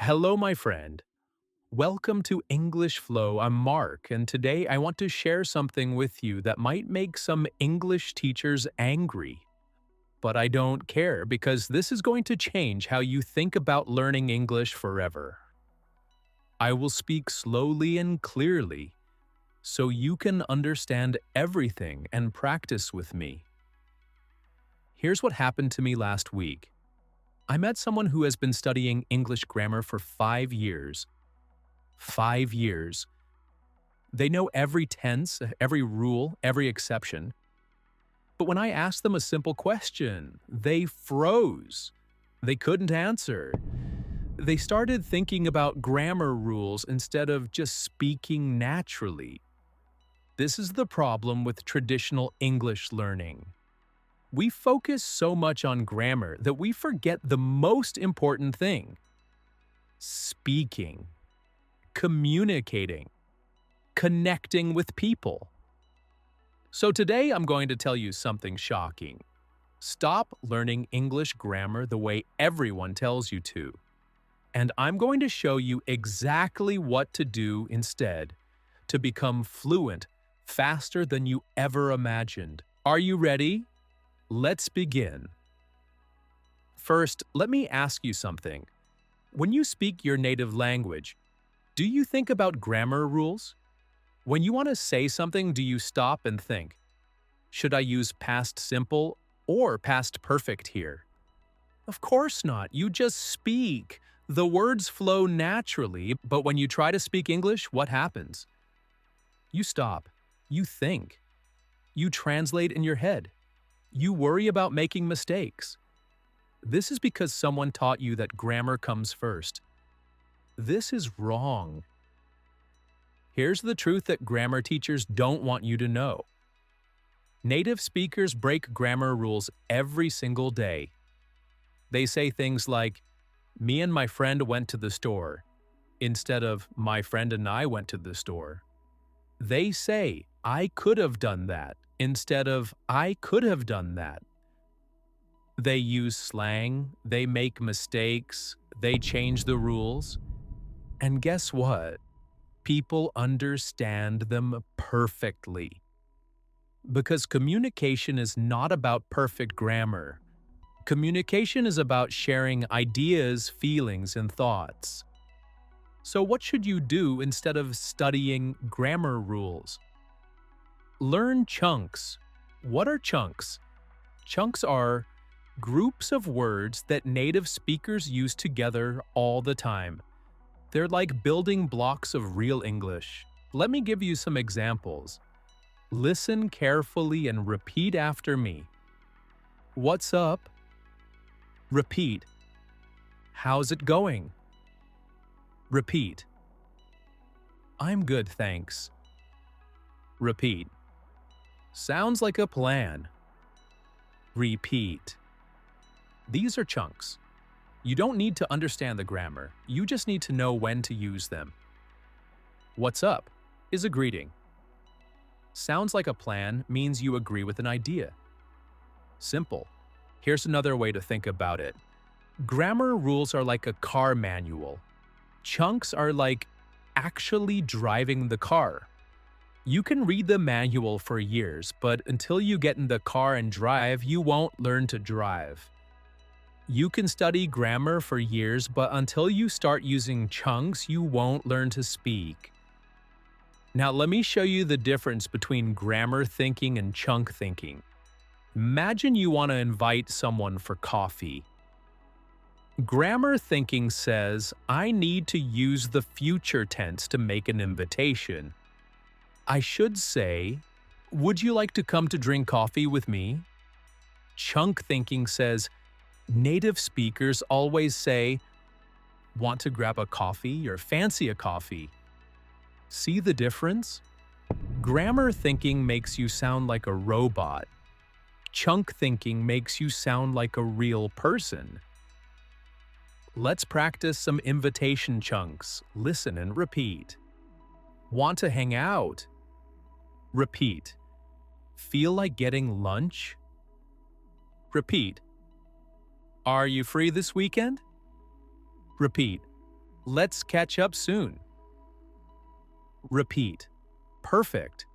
Hello, my friend. Welcome to English Flow. I'm Mark, and today I want to share something with you that might make some English teachers angry. But I don't care because this is going to change how you think about learning English forever. I will speak slowly and clearly so you can understand everything and practice with me. Here's what happened to me last week. I met someone who has been studying English grammar for 5 years. 5 years. They know every tense, every rule, every exception. But when I asked them a simple question, they froze. They couldn't answer. They started thinking about grammar rules instead of just speaking naturally. This is the problem with traditional English learning. We focus so much on grammar that we forget the most important thing: speaking, communicating, connecting with people. So today I'm going to tell you something shocking. Stop learning English grammar the way everyone tells you to. And I'm going to show you exactly what to do instead to become fluent faster than you ever imagined. Are you ready? Let's begin. First, let me ask you something. When you speak your native language, do you think about grammar rules? When you want to say something, do you stop and think, should I use past simple or past perfect here? Of course not. You just speak. The words flow naturally, but when you try to speak English, what happens? You stop. You think. You translate in your head. You worry about making mistakes. This is because someone taught you that grammar comes first. This is wrong. Here's the truth that grammar teachers don't want you to know. Native speakers break grammar rules every single day. They say things like, "Me and my friend went to the store," instead of "my friend and I went to the store." They say, "I could have done that," instead of "I could have done that." They use slang, they make mistakes, they change the rules. And guess what? People understand them perfectly. Because communication is not about perfect grammar. Communication is about sharing ideas, feelings, and thoughts. So what should you do instead of studying grammar rules? Learn chunks. What are chunks? Chunks are groups of words that native speakers use together all the time. They're like building blocks of real English. Let me give you some examples. Listen carefully and repeat after me. What's up? Repeat. How's it going? Repeat. I'm good, thanks. Repeat. Sounds like a plan. Repeat. These are chunks. You don't need to understand the grammar, you just need to know when to use them. What's up is a greeting. Sounds like a plan means you agree with an idea. Simple. Here's another way to think about it. Grammar rules are like a car manual. Chunks are like actually driving the car. You can read the manual for years, but until you get in the car and drive, you won't learn to drive. You can study grammar for years, but until you start using chunks, you won't learn to speak. Now let me show you the difference between grammar thinking and chunk thinking. Imagine you want to invite someone for coffee. Grammar thinking says, I need to use the future tense to make an invitation. I should say, would you like to come to drink coffee with me? Chunk thinking says, native speakers always say, want to grab a coffee or fancy a coffee? See the difference? Grammar thinking makes you sound like a robot. Chunk thinking makes you sound like a real person. Let's practice some invitation chunks. Listen and repeat. Want to hang out? Repeat. Feel like getting lunch? Repeat. Are you free this weekend? Repeat. Let's catch up soon. Repeat. Perfect.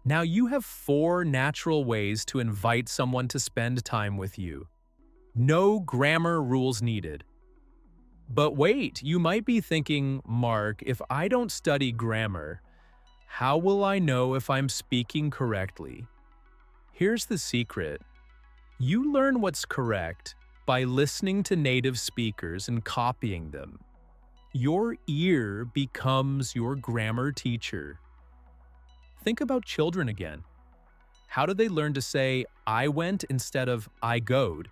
Now you have 4 natural ways to invite someone to spend time with you. No grammar rules needed. But wait, you might be thinking, Mark, if I don't study grammar, how will I know if I'm speaking correctly? Here's the secret. You learn what's correct by listening to native speakers and copying them. Your ear becomes your grammar teacher. Think about children again. How do they learn to say, I went instead of I goed?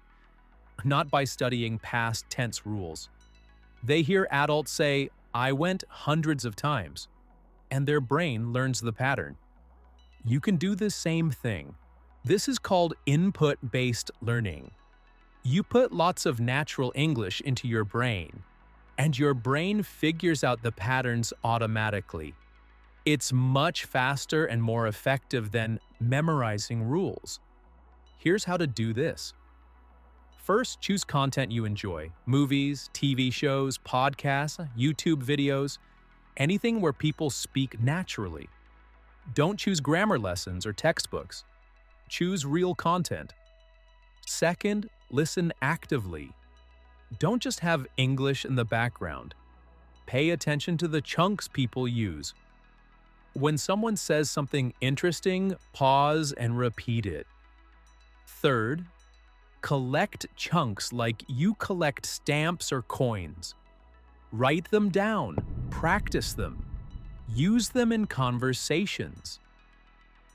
Not by studying past tense rules. They hear adults say, I went hundreds of times, and their brain learns the pattern. You can do the same thing. This is called input-based learning. You put lots of natural English into your brain, and your brain figures out the patterns automatically. It's much faster and more effective than memorizing rules. Here's how to do this. First, choose content you enjoy: movies, TV shows, podcasts, YouTube videos, anything where people speak naturally. Don't choose grammar lessons or textbooks. Choose real content. Second, listen actively. Don't just have English in the background. Pay attention to the chunks people use. When someone says something interesting, pause and repeat it. Third, collect chunks like you collect stamps or coins. Write them down, practice them, use them in conversations.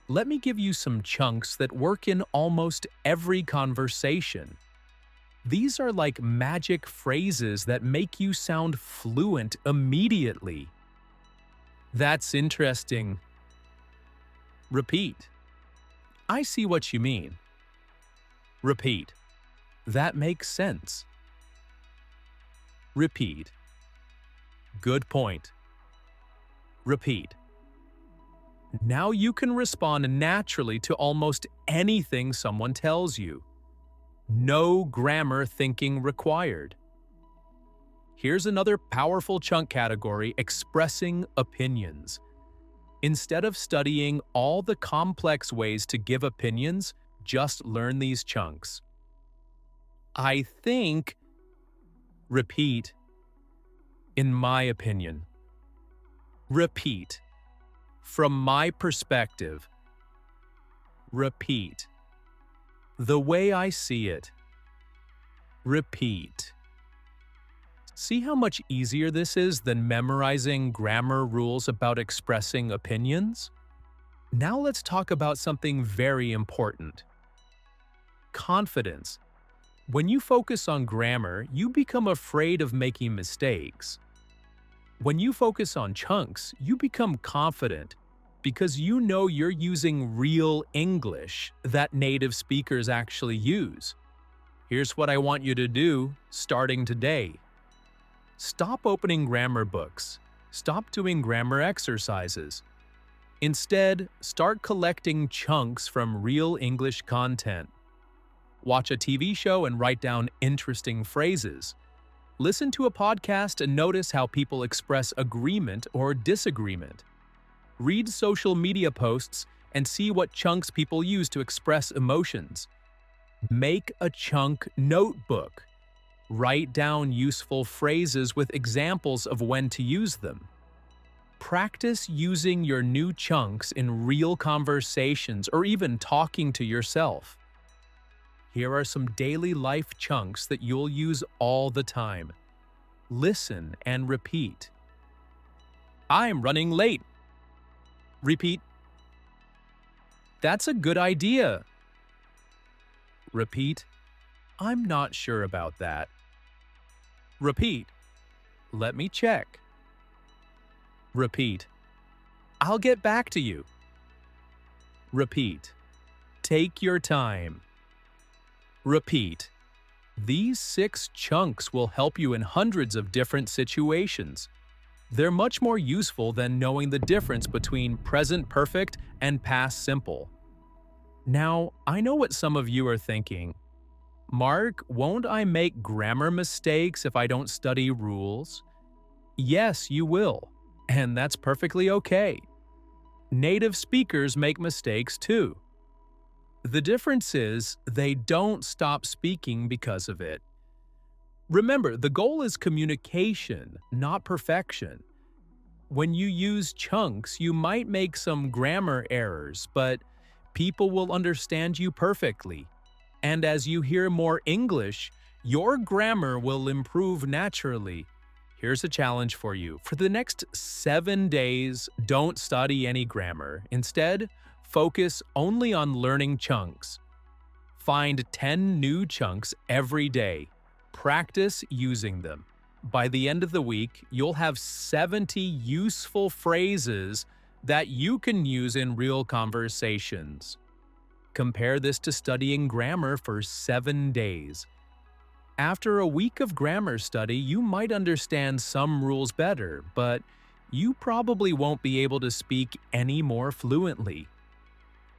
Let me give you some chunks that work in almost every conversation. These are like magic phrases that make you sound fluent immediately. That's interesting. Repeat. I see what you mean. Repeat. That makes sense. Repeat. Good point. Repeat. Now you can respond naturally to almost anything someone tells you. No grammar thinking required. Here's another powerful chunk category: expressing opinions. Instead of studying all the complex ways to give opinions, just learn these chunks. I think. Repeat. In my opinion. Repeat. From my perspective. Repeat. The way I see it. Repeat. See how much easier this is than memorizing grammar rules about expressing opinions? Now let's talk about something very important. Confidence. When you focus on grammar, you become afraid of making mistakes. When you focus on chunks, you become confident because you know you're using real English that native speakers actually use. Here's what I want you to do starting today. Stop opening grammar books. Stop doing grammar exercises. Instead, start collecting chunks from real English content. Watch a TV show and write down interesting phrases. Listen to a podcast and notice how people express agreement or disagreement. Read social media posts and see what chunks people use to express emotions. Make a chunk notebook. Write down useful phrases with examples of when to use them. Practice using your new chunks in real conversations or even talking to yourself. Here are some daily life chunks that you'll use all the time. Listen and repeat. I'm running late. Repeat. That's a good idea. Repeat. I'm not sure about that. Repeat. Let me check. Repeat. I'll get back to you. Repeat. Take your time. Repeat. These 6 chunks will help you in hundreds of different situations. They're much more useful than knowing the difference between present perfect and past simple. Now, I know what some of you are thinking. Mark, won't I make grammar mistakes if I don't study rules? Yes, you will. And that's perfectly okay. Native speakers make mistakes too. The difference is they don't stop speaking because of it. Remember, the goal is communication, not perfection. When you use chunks, you might make some grammar errors, but people will understand you perfectly. And as you hear more English, your grammar will improve naturally. Here's a challenge for you. For the next 7 days, don't study any grammar. Instead, focus only on learning chunks. Find 10 new chunks every day. Practice using them. By the end of the week, you'll have 70 useful phrases that you can use in real conversations. Compare this to studying grammar for 7 days. After a week of grammar study, you might understand some rules better, but you probably won't be able to speak any more fluently.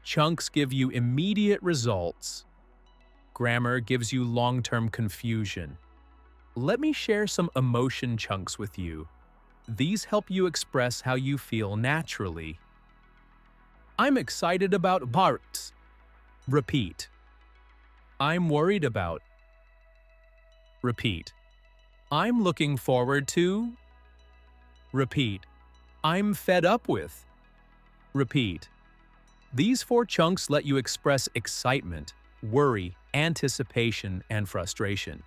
Chunks give you immediate results. Grammar gives you long-term confusion. Let me share some emotion chunks with you. These help you express how you feel naturally. I'm excited about Bart. Repeat. I'm worried about. Repeat. I'm looking forward to. Repeat. I'm fed up with. Repeat. These 4 chunks let you express excitement, worry, anticipation, and frustration.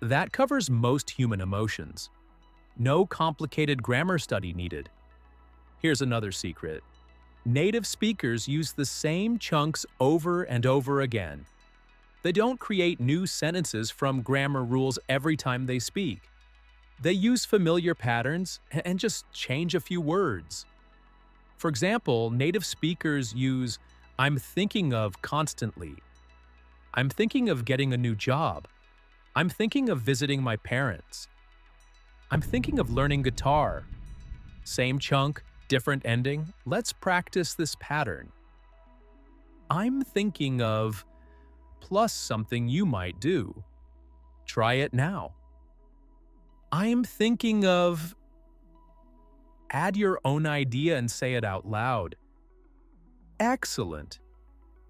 That covers most human emotions. No complicated grammar study needed. Here's another secret. Native speakers use the same chunks over and over again. They don't create new sentences from grammar rules every time they speak. They use familiar patterns and just change a few words. For example, native speakers use "I'm thinking of" constantly. I'm thinking of getting a new job. I'm thinking of visiting my parents. I'm thinking of learning guitar. Same chunk, different ending. Let's practice this pattern. I'm thinking of plus something you might do. Try it now. I'm thinking of. Add your own idea and say it out loud. Excellent.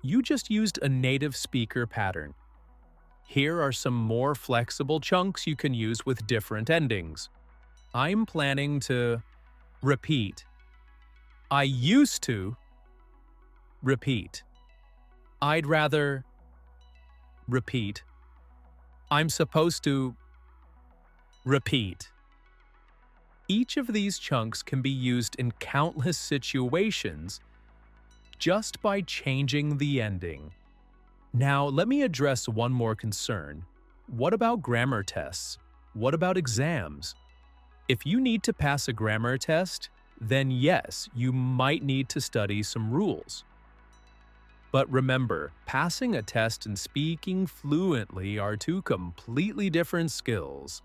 You just used a native speaker pattern. Here are some more flexible chunks you can use with different endings. I'm planning to. Repeat. I used to. Repeat. I'd rather. Repeat. I'm supposed to. Repeat. Each of these chunks can be used in countless situations just by changing the ending. Now, let me address one more concern. What about grammar tests? What about exams? If you need to pass a grammar test, then yes, you might need to study some rules. But remember, passing a test and speaking fluently are 2 completely different skills.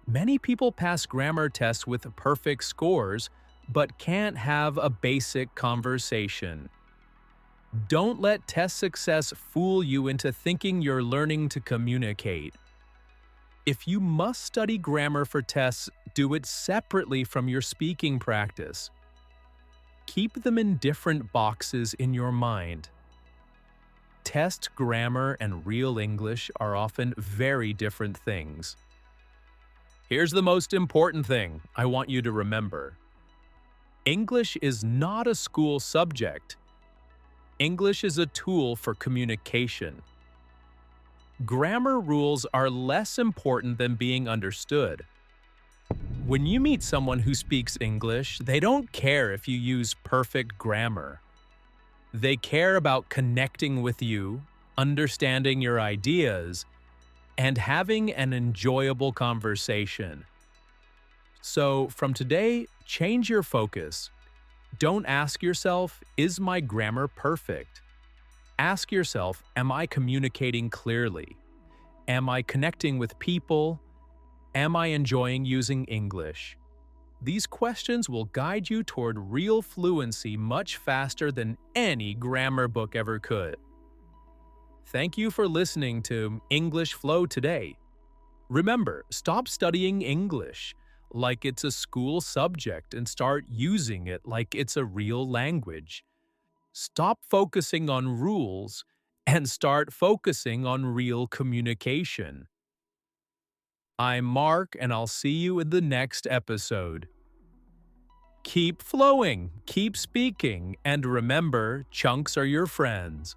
Many people pass grammar tests with perfect scores, but can't have a basic conversation. Don't let test success fool you into thinking you're learning to communicate. If you must study grammar for tests, do it separately from your speaking practice. Keep them in different boxes in your mind. Test grammar and real English are often very different things. Here's the most important thing I want you to remember. English is not a school subject. English is a tool for communication. Grammar rules are less important than being understood. When you meet someone who speaks English, they don't care if you use perfect grammar. They care about connecting with you, understanding your ideas, and having an enjoyable conversation. So, from today, change your focus. Don't ask yourself, is my grammar perfect? Ask yourself, am I communicating clearly? Am I connecting with people? Am I enjoying using English? These questions will guide you toward real fluency much faster than any grammar book ever could. Thank you for listening to English Flow today. Remember, stop studying English. like it's a school subject and start using it like it's a real language. Stop focusing on rules and start focusing on real communication. I'm Mark, and I'll see you in the next episode. Keep flowing, keep speaking, and remember, chunks are your friends.